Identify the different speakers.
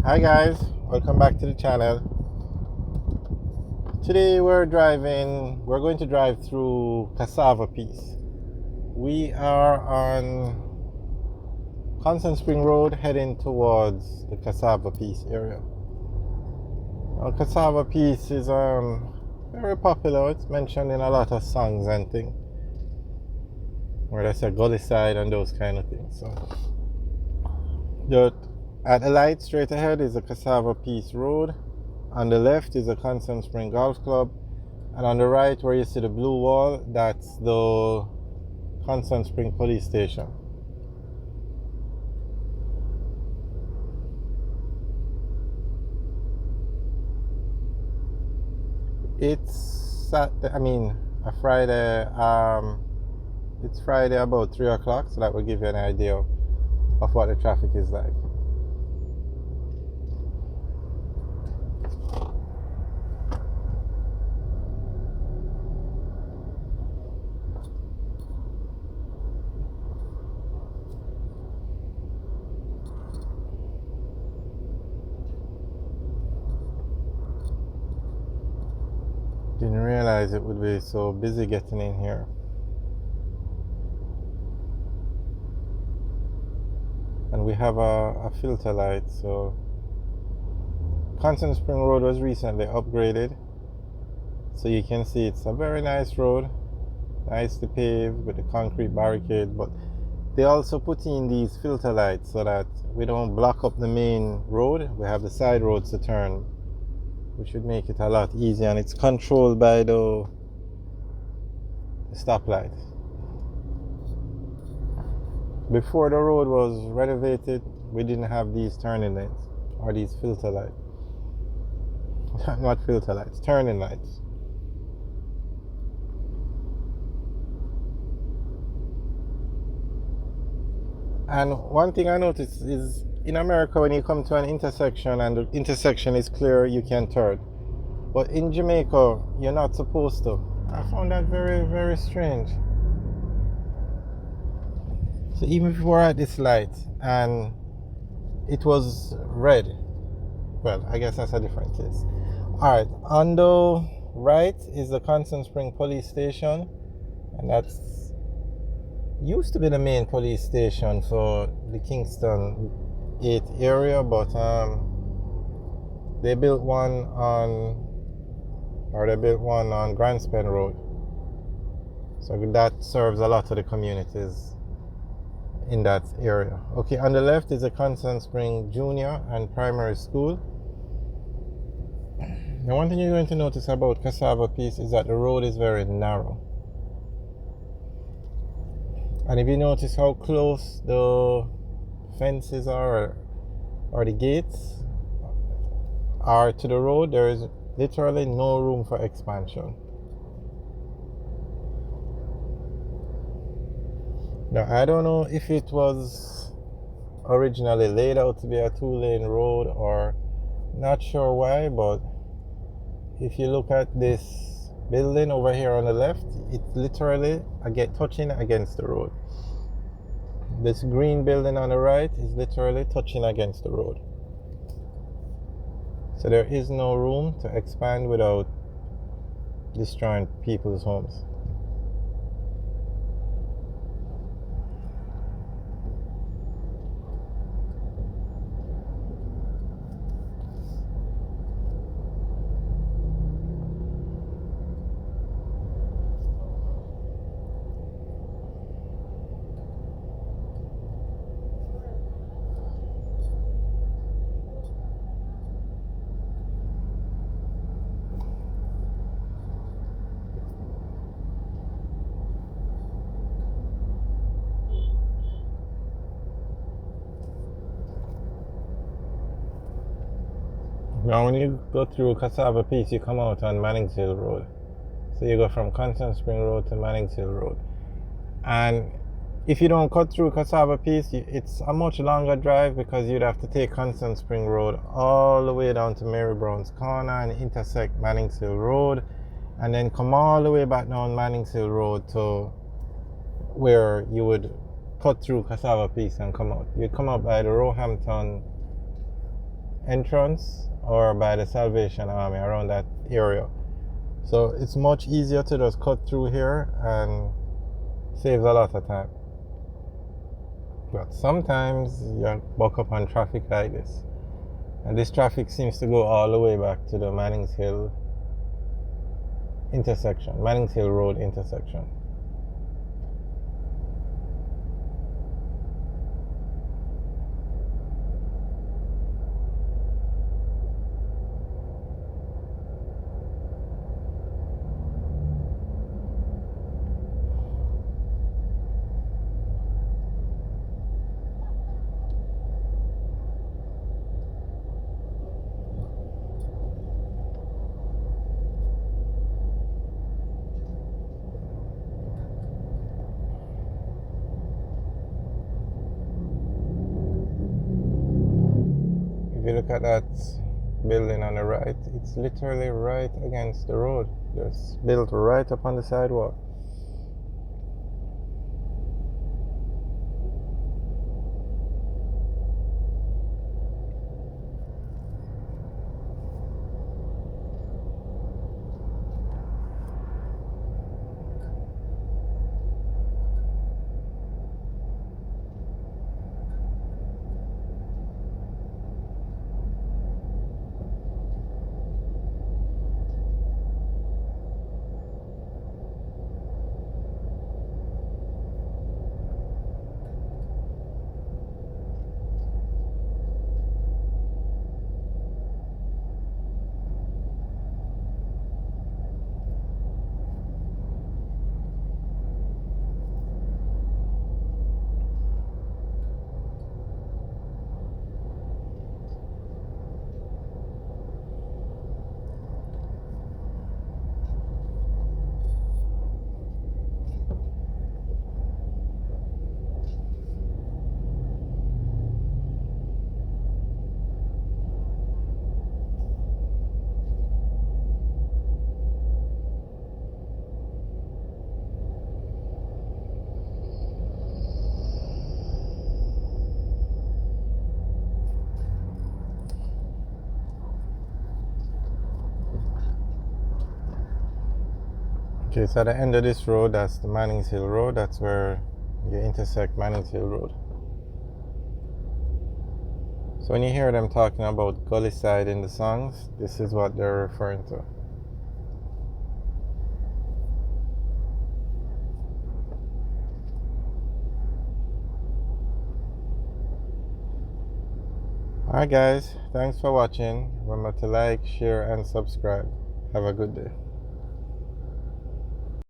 Speaker 1: Hi guys, welcome back to the channel. Today we're going to drive through Cassava Piece. We are on Kingston Spring Road heading towards the Cassava Piece area. Now, Cassava Piece is very popular. It's mentioned in a lot of songs and things, where they say gully side and those kind of things. So at the light straight ahead is the Cassava Piece Road. On the left is the Kingston Spring Golf Club, and on the right, where you see the blue wall, that's the Kingston Spring Police Station. It's a Friday. It's Friday about 3 o'clock, so that will give you an idea of what the traffic is like. Didn't realize it would be so busy getting in here. And we have a filter light, so Kingston Spring Road was recently upgraded, so you can see it's a very nice road, nicely paved with the concrete barricade, but they also put in these filter lights so that we don't block up the main road. We have the side roads to turn, which should make it a lot easier, and it's controlled by the stoplight. Before the road was renovated, we didn't have these turning lights or these filter lights. Not filter lights, turning lights. And one thing I noticed is in America, when you come to an intersection and the intersection is clear, you can turn. But in Jamaica, you're not supposed to. I found that very, very strange. So even if we were at this light and it was red, well, I guess that's a different case. Alright, on the right is the Kingston Spring Police Station, and that's used to be the main police station for the Kingston 8 area, but they built one on Grandspend Road, so that serves a lot of the communities in that area. Okay, on the left is the Kingston Spring Junior and Primary School. Now, one thing you're going to notice about Cassava Piece is that the road is very narrow. And if you notice how close the fences are, or the gates are to the road, there is literally no room for expansion. Now, I don't know if it was originally laid out to be a 2-lane road, or not sure why, but if you look at this building over here on the left, it's literally touching against the road. This green building on the right is literally touching against the road. So there is no room to expand without destroying people's homes. Now when you go through Cassava Piece, you come out on Mannings Hill Road. So you go from Kingston Spring Road to Mannings Hill Road. And if you don't cut through Cassava Piece, it's a much longer drive, because you'd have to take Kingston Spring Road all the way down to Mary Brown's Corner and intersect Mannings Hill Road, and then come all the way back down Mannings Hill Road to where you would cut through Cassava Piece and come out. You'd come out by the Roehampton entrance or by the Salvation Army, around that area. So it's much easier to just cut through here and saves a lot of time. But sometimes you buck up on traffic like this. And this traffic seems to go all the way back to the Mannings Hill intersection, Mannings Hill Road intersection. If you look at that building on the right, it's literally right against the road. It's built right up on the sidewalk. Okay, so at the end of this road, that's the Mannings Hill Road. That's where you intersect Mannings Hill Road. So when you hear them talking about gully side in the songs, this is what they're referring to. Alright guys, thanks for watching. Remember to like, share and subscribe. Have a good day.